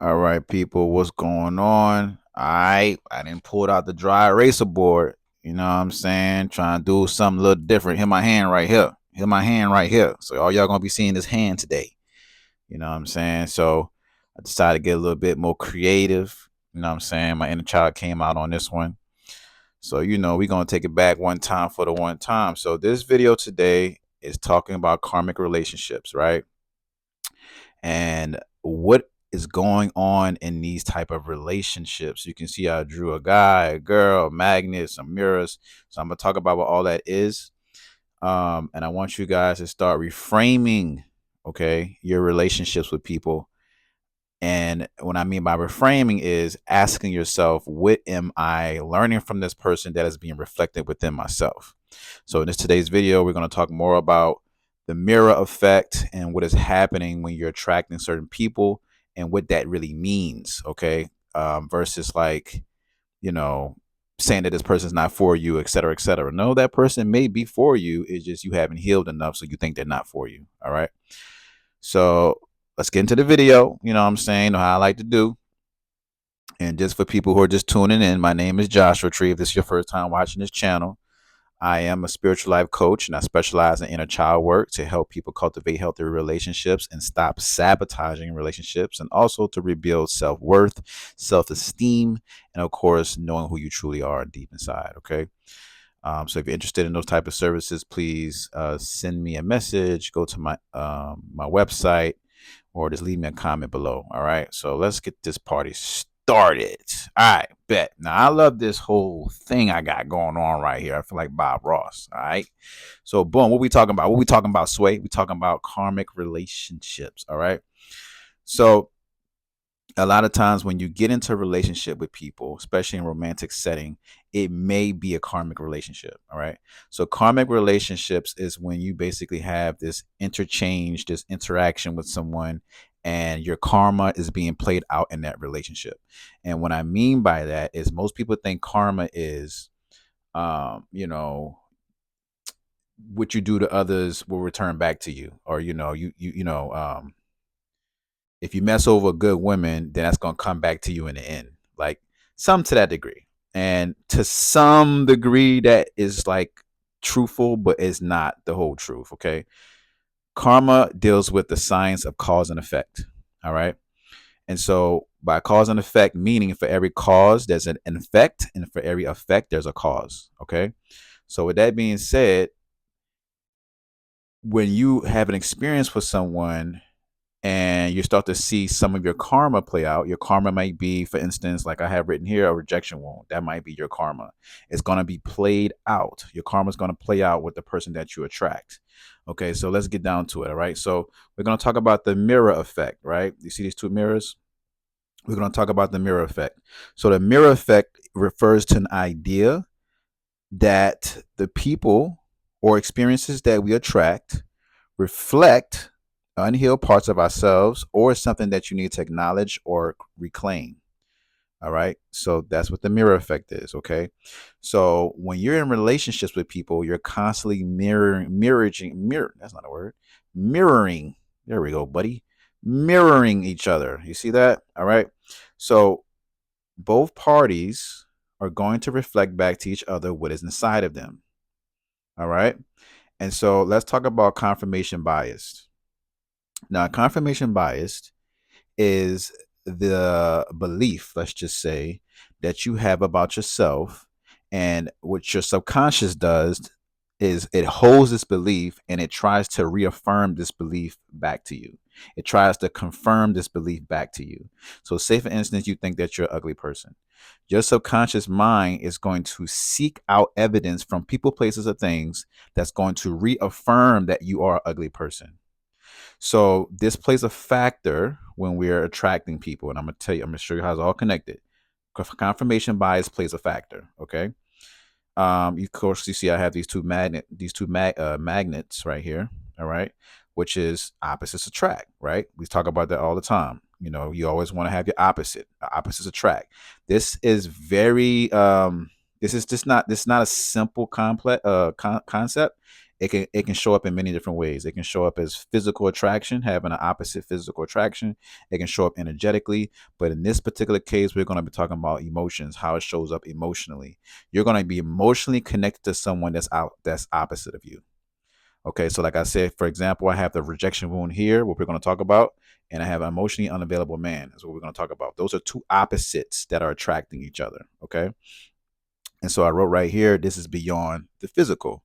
All right, people, what's going on? I didn't pull out the dry eraser board. You know what I'm saying? Trying to do something a little different. Hit my hand right here. Hit my hand right here. So all y'all gonna be seeing this hand today. You know what I'm saying? So I decided to get a little bit more creative. You know what I'm saying? My inner child came out on this one. So we're gonna take it back one time for the one time. So this video today is talking about karmic relationships, right? And what is going on in these type of relationships. You can see I drew a guy, a girl, a magnet, some mirrors. So I'm gonna talk about what all that is. And I want you guys to start reframing, okay, your relationships with people. And what I mean by reframing is asking yourself, what am I learning from this person that is being reflected within myself? So in today's video, we're going to talk more about the mirror effect and what is happening when you're attracting certain people and what that really means. Okay. Versus like, you know, saying that this person's not for you, et cetera, et cetera. No, that person may be for you. It's just you haven't healed enough. So you think they're not for you. All right. So let's get into the video. You know what I'm saying? How I like to do. And just for people who are just tuning in, my name is Joshua Tree. If this is your first time watching this channel, I am a spiritual life coach and I specialize in inner child work to help people cultivate healthy relationships and stop sabotaging relationships, and also to rebuild self worth, self esteem, and of course, knowing who you truly are deep inside. Okay. So if you're interested in those type of services, please send me a message, go to my website, or just leave me a comment below. All right. So let's get this party started. All right, bet. Now I love this whole thing I got going on right here. I feel like Bob Ross. All right. So boom, what we talking about? What we talking about, Sway? We talking about karmic relationships. All right. So a lot of times when you get into a relationship with people, especially in romantic setting, it may be a karmic relationship. All right. So karmic relationships is when you basically have this interchange, this interaction with someone, and your karma is being played out in that relationship. And what I mean by that is most people think karma is you know, what you do to others will return back to you. Or, if you mess over good women, then that's gonna come back to you in the end. Like some to that degree. And to some degree that is like truthful, but it's not the whole truth. Okay. Karma deals with the science of cause and effect. All right. And so by cause and effect, meaning for every cause, there's an effect, and for every effect, there's a cause. Okay. So with that being said, when you have an experience with someone and you start to see some of your karma play out. Your karma might be, for instance, like I have written here, a rejection wound. That might be your karma. It's going to be played out. Your karma is going to play out with the person that you attract. Okay, so let's get down to it. All right, so we're going to talk about the mirror effect, right? You see these two mirrors? We're going to talk about the mirror effect. So the mirror effect refers to an idea that the people or experiences that we attract reflect unhealed parts of ourselves or something that you need to acknowledge or reclaim. All right. So that's what the mirror effect is. Okay. So when you're in relationships with people, you're constantly That's not a word. Mirroring. There we go, buddy. Mirroring each other. You see that? All right. So both parties are going to reflect back to each other what is inside of them. All right. And so let's talk about confirmation bias. Now, confirmation bias is the belief, let's just say, that you have about yourself. And what your subconscious does is it holds this belief and it tries to reaffirm this belief back to you. It tries to confirm this belief back to you. So, say for instance, you think that you're an ugly person. Your subconscious mind is going to seek out evidence from people, places, or things that's going to reaffirm that you are an ugly person. So this plays a factor when we're attracting people, and I'm gonna show you how it's all connected. Confirmation bias plays a factor. Okay. Of course, you see I have magnets right here. All right, which is opposites attract. Right. We talk about that all the time. You always want to have your opposite. Opposites attract. This is very. This is just not. This is not a simple complex concept. It can show up in many different ways. It can show up as physical attraction, having an opposite physical attraction. It can show up energetically, but in this particular case, we're going to be talking about emotions, how it shows up emotionally. You're going to be emotionally connected to someone that's opposite of you. Okay, so like I said, for example, I have the rejection wound here, what we're going to talk about, and I have an emotionally unavailable man. Is what we're going to talk about. Those are two opposites that are attracting each other. Okay, and so I wrote right here, this is beyond the physical.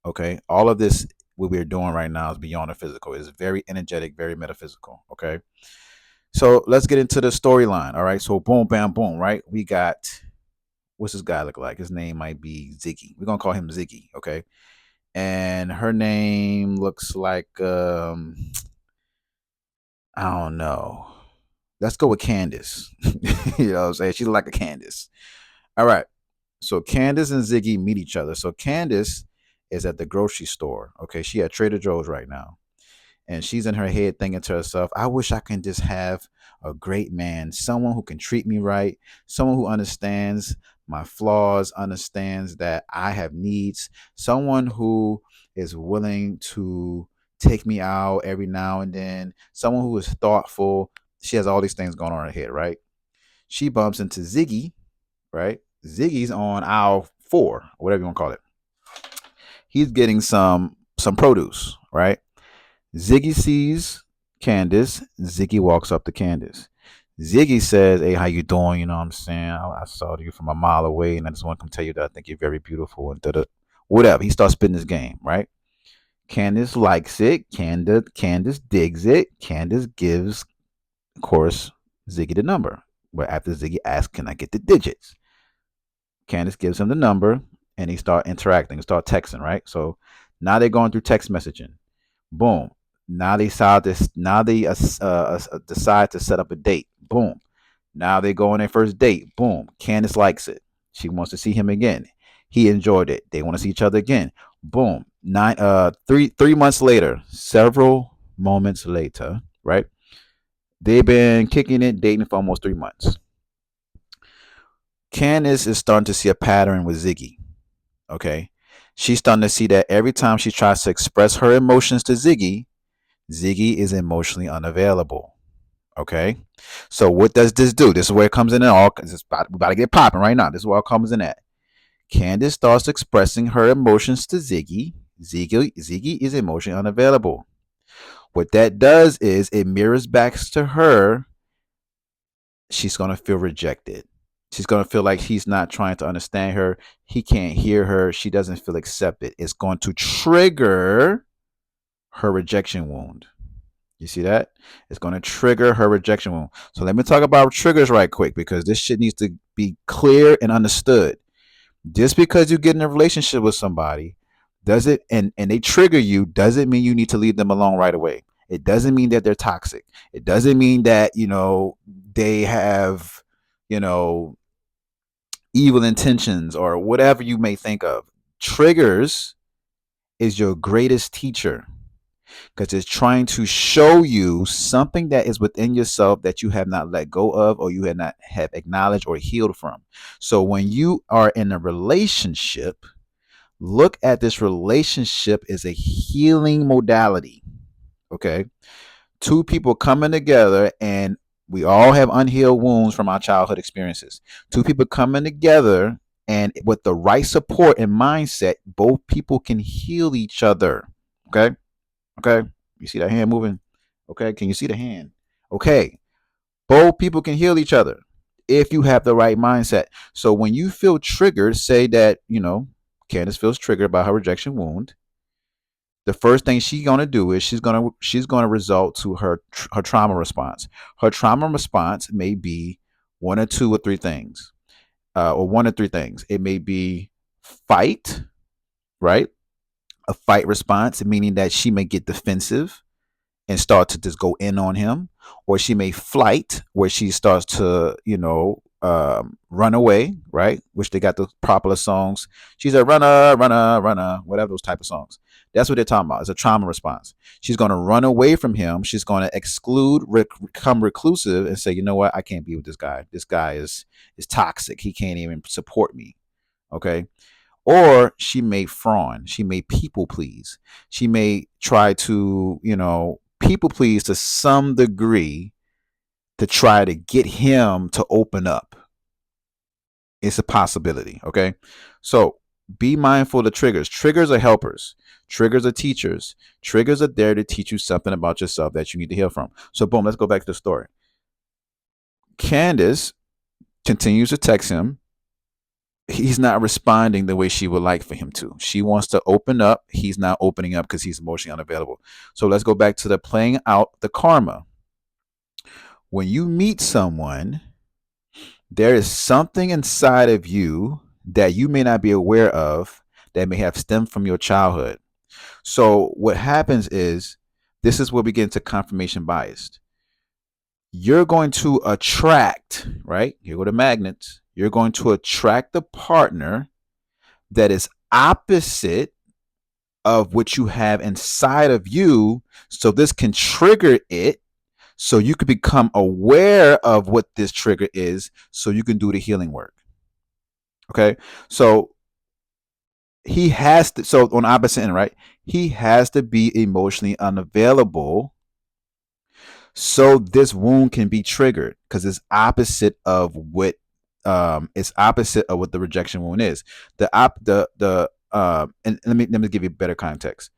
Okay, all of this what we're doing right now is beyond the physical. It's very energetic, very metaphysical. Okay, so let's get into the storyline. All right, so boom, bam, boom. Right, we got what's this guy look like? His name might be Ziggy. We're gonna call him Ziggy. Okay, and her name looks like I don't know. Let's go with Candace. You know what I'm saying? She look like a Candace. All right. So Candace and Ziggy meet each other. So Candace is at the grocery store. Okay. She at Trader Joe's right now. And she's in her head thinking to herself, I wish I can just have a great man, someone who can treat me right, someone who understands my flaws, understands that I have needs, someone who is willing to take me out every now and then, someone who is thoughtful. She has all these things going on in her head, right? She bumps into Ziggy, right? Ziggy's on aisle 4, or whatever you want to call it. He's getting some produce, right? Ziggy sees Candace. Ziggy walks up to Candace. Ziggy says, "Hey, how you doing? You know what I'm saying? I saw you from a mile away, and I just want to come tell you that I think you're very beautiful." And da whatever. He starts spitting his game, right? Candace likes it. Candace digs it. Candace gives, of course, Ziggy the number. But after Ziggy asks, "Can I get the digits?" Candace gives him the number, and he start interacting, start texting, right? So now they're going through text messaging. Boom. Now they decide this. Now they decide to set up a date. Boom. Now they go on their first date. Boom. Candace likes it. She wants to see him again. He enjoyed it. They want to see each other again. Boom. 3 months later, several moments later, right? They've been kicking it, dating for almost 3 months. Candace is starting to see a pattern with Ziggy. Okay. She's starting to see that every time she tries to express her emotions to Ziggy, Ziggy is emotionally unavailable. Okay. So what does this do? This is where it comes in all. We're about to get popping right now. This is where it comes in at. Candace starts expressing her emotions to Ziggy. Ziggy is emotionally unavailable. What that does is it mirrors back to her. She's going to feel rejected. She's going to feel like he's not trying to understand her. He can't hear her. She doesn't feel accepted. It's going to trigger her rejection wound. You see that? It's going to trigger her rejection wound. So let me talk about triggers right quick because this shit needs to be clear and understood. Just because you get in a relationship with somebody does it and they trigger you doesn't mean you need to leave them alone right away. It doesn't mean that they're toxic. It doesn't mean that, they have, you know, evil intentions or whatever you may think of. Triggers is your greatest teacher because it's trying to show you something that is within yourself that you have not let go of or you have acknowledged or healed from. So when you are in a relationship, look at this relationship as a healing modality. Okay. Two people coming together, and we all have unhealed wounds from our childhood experiences. Two people coming together, and with the right support and mindset, both people can heal each other. Okay. Okay. You see that hand moving? Okay. Can you see the hand? Okay. Both people can heal each other if you have the right mindset. So when you feel triggered, say that, Candace feels triggered by her rejection wound. The first thing she's gonna do is she's gonna result to her trauma response. Her trauma response may be one or two or three things, or one or three things. It may be fight, right? A fight response, meaning that she may get defensive and start to just go in on him, or she may flight, where she starts to, run away, right? Which they got the popular songs. She's a runner, runner, runner, whatever those type of songs. That's what they're talking about. It's a trauma response. She's going to run away from him. She's going to exclude, become reclusive, and say, you know what? I can't be with this guy. This guy is toxic. He can't even support me. Okay. Or she may fawn. She may people please. She may try to, people please to some degree to try to get him to open up. It's a possibility. Okay. So be mindful of the triggers. Triggers are helpers. Triggers are teachers. Triggers are there to teach you something about yourself that you need to heal from. So, boom, let's go back to the story. Candace continues to text him. He's not responding the way she would like for him to. She wants to open up. He's not opening up because he's emotionally unavailable. So let's go back to the playing out the karma. When you meet someone, there is something inside of you that you may not be aware of that may have stemmed from your childhood. So what happens is, this is where we get into confirmation bias. You're going to attract, right? Here go the magnets. You're going to attract the partner that is opposite of what you have inside of you. So this can trigger it. So you can become aware of what this trigger is so you can do the healing work. Okay. So he has to, so on the opposite end, right? He has to be emotionally unavailable so this wound can be triggered, because it's opposite of what the rejection wound is. And let me give you better context.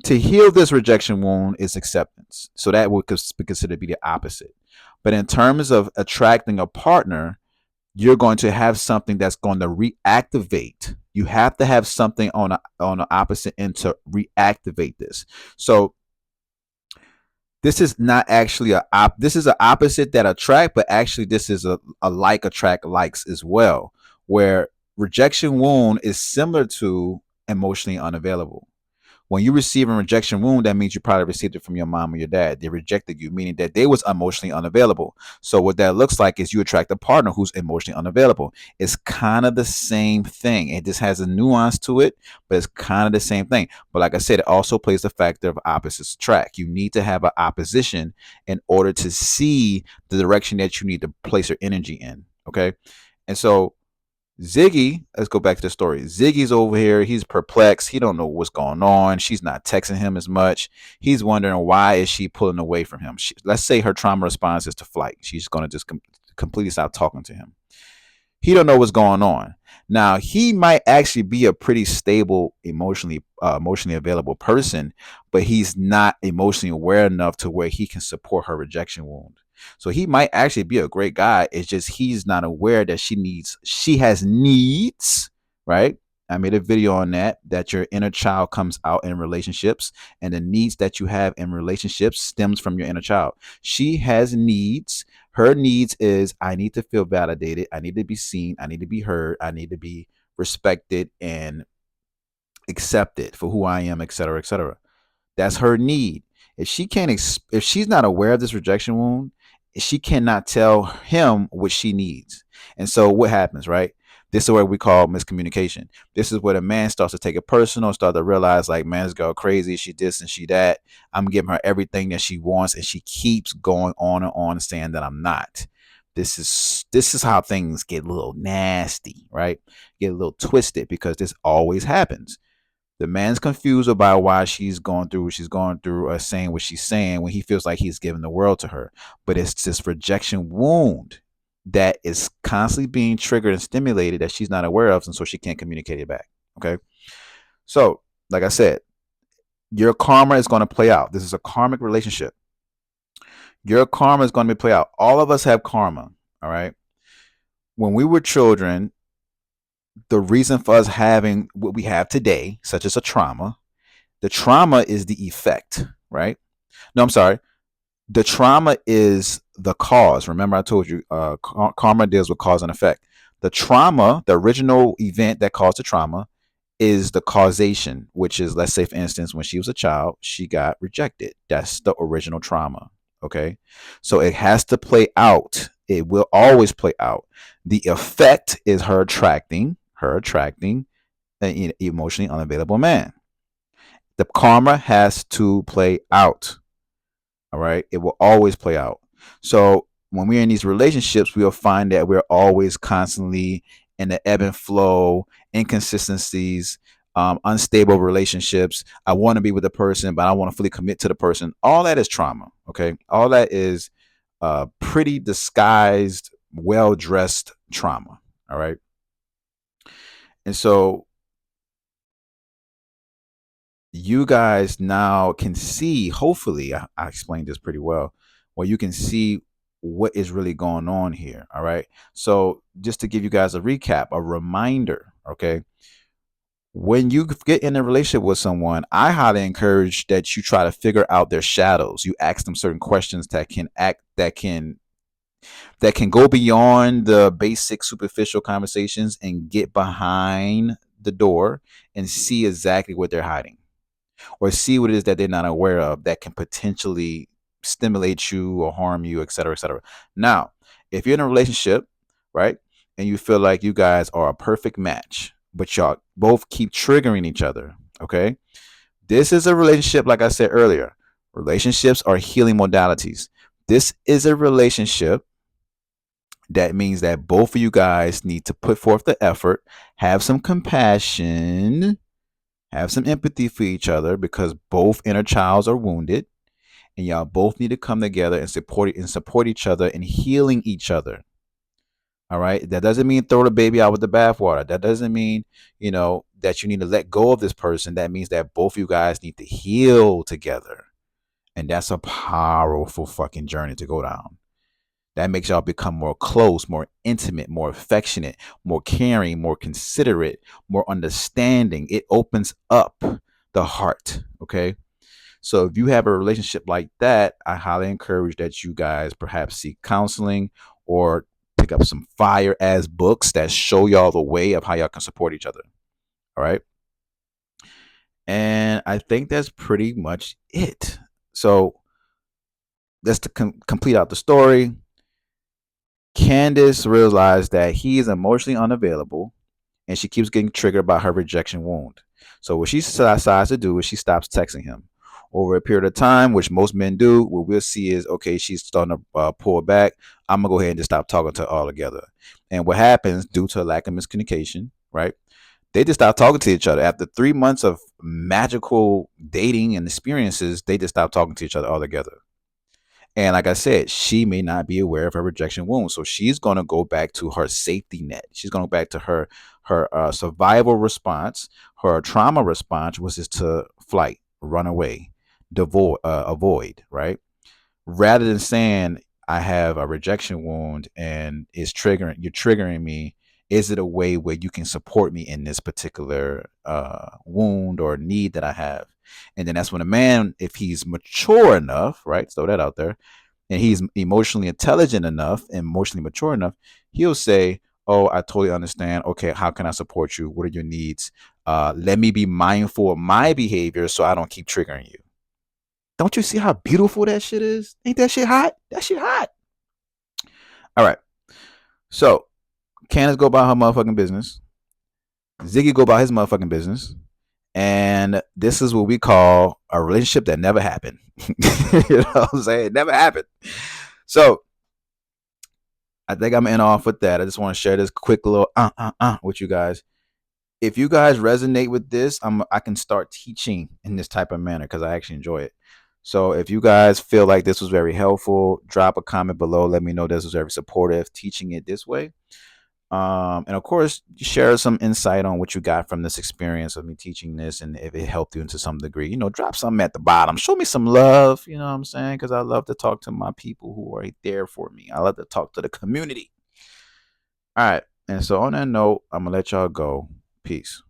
To heal this rejection wound is acceptance. So that would be considered to be the opposite. But in terms of attracting a partner, you're going to have something that's going to reactivate. You have to have something on the opposite end to reactivate this. So this is not actually this is an opposite that attract, but actually this is a like attract likes as well, where rejection wound is similar to emotionally unavailable. When you receive a rejection wound, that means you probably received it from your mom or your dad. They rejected you, meaning that they was emotionally unavailable. So what that looks like is you attract a partner who's emotionally unavailable. It's kind of the same thing. It just has a nuance to it, but it's kind of the same thing. But like I said, it also plays the factor of opposites attract. You need to have an opposition in order to see the direction that you need to place your energy in. Okay. And so Ziggy, let's go back to the story. Ziggy's over here. He's perplexed. He don't know what's going on. She's not texting him as much. He's wondering, why is she pulling away from him? Let's say her trauma response is to flight. She's going to just completely stop talking to him. He don't know what's going on. Now, he might actually be a pretty stable, emotionally available person, but he's not emotionally aware enough to where he can support her rejection wound. So he might actually be a great guy. It's just he's not aware that she has needs, right? I made a video on that your inner child comes out in relationships, and the needs that you have in relationships stems from your inner child. She has needs. Her needs is, I need to feel validated. I need to be seen. I need to be heard. I need to be respected and accepted for who I am, et cetera, et cetera. That's her need. If she's not aware of this rejection wound, she cannot tell him what she needs. And so what happens, right? This is what we call miscommunication. This is where the man starts to take it personal, start to realize, like, man, this girl crazy. She this and she that. I'm giving her everything that she wants, and she keeps going on and on saying that I'm not. This is how things get a little nasty, right? Get a little twisted, because this always happens. The man's confused about why she's going through what she's going through, or saying what she's saying, when he feels like he's giving the world to her. But it's this rejection wound that is constantly being triggered and stimulated that she's not aware of, and so she can't communicate it back. Okay. So, like I said, your karma is going to play out. This is a karmic relationship. Your karma is going to play out. All of us have karma. All right. When we were children, the reason for us having what we have today, such as a trauma, the trauma is the effect, right? No, I'm sorry. The trauma is the cause. Remember, I told you karma deals with cause and effect. The trauma, the original event that caused the trauma, is the causation, which is, let's say, for instance, when she was a child, she got rejected. That's the original trauma. Okay. So it has to play out. It will always play out. The effect is her attracting an emotionally unavailable man. The karma has to play out. All right. It will always play out. So when we're in these relationships, we'll find that we're always constantly and the ebb and flow, inconsistencies, unstable relationships. I want to be with the person, but I want to fully commit to the person. All that is trauma. Okay. All that is pretty disguised, well dressed trauma. All right. And so you guys now can see, hopefully, I explained this pretty well, well, you can see what is really going on here. All right. So just to give you guys a recap, a reminder, okay, when you get in a relationship with someone, I highly encourage that you try to figure out their shadows. You ask them certain questions that can go beyond the basic superficial conversations and get behind the door and see exactly what they're hiding, or see what it is that they're not aware of that can potentially stimulate you or harm you, et cetera, et cetera. Now, if you're in a relationship, right, and you feel like you guys are a perfect match, but y'all both keep triggering each other, okay? This is a relationship, like I said earlier, relationships are healing modalities. This is a relationship that means that both of you guys need to put forth the effort, have some compassion, have some empathy for each other, because both inner childs are wounded, and y'all both need to come together and support each other in healing each other. All right. That doesn't mean throw the baby out with the bathwater. That doesn't mean, that you need to let go of this person. That means that both of you guys need to heal together. And that's a powerful fucking journey to go down. That makes y'all become more close, more intimate, more affectionate, more caring, more considerate, more understanding. It opens up the heart. Okay. So if you have a relationship like that, I highly encourage that you guys perhaps seek counseling or pick up some fire ass books that show y'all the way of how y'all can support each other. All right. And I think that's pretty much it. So just to complete out the story, Candace realized that he is emotionally unavailable, and she keeps getting triggered by her rejection wound. So what she decides to do is she stops texting him. Over a period of time, which most men do, what we'll see is, okay, she's starting to pull back. I'm going to go ahead and just stop talking to her altogether. And what happens due to a lack of miscommunication, right? They just stop talking to each other. After 3 months of magical dating and experiences, they just stop talking to each other altogether. And like I said, she may not be aware of her rejection wound, so she's going to go back to her safety net. She's going to go back to her survival response. Her trauma response was just to flight, run away, avoid, right? Rather than saying, I have a rejection wound and you're triggering me. Is it a way where you can support me in this particular wound or need that I have? And then that's when a man, if he's mature enough, right, throw that out there, and he's emotionally intelligent enough and emotionally mature enough, he'll say, oh, I totally understand. Okay, how can I support you? What are your needs? Let me be mindful of my behavior so I don't keep triggering you. Don't you see how beautiful that shit is? Ain't that shit hot? That shit hot. All right. So Candace go about her motherfucking business. Ziggy go about his motherfucking business. And this is what we call a relationship that never happened. You know what I'm saying? It never happened. So I think I'm in off with that. I just want to share this quick little with you guys. If you guys resonate with this, I can start teaching in this type of manner because I actually enjoy it. So if you guys feel like this was very helpful, drop a comment below. Let me know this was very supportive, teaching it this way. And of course, share some insight on what you got from this experience of me teaching this, and if it helped you to some degree, drop something at the bottom. Show me some love, you know what I'm saying? Because I love to talk to my people who are there for me. I love to talk to the community. All right. And so on that note, I'm going to let y'all go. Peace.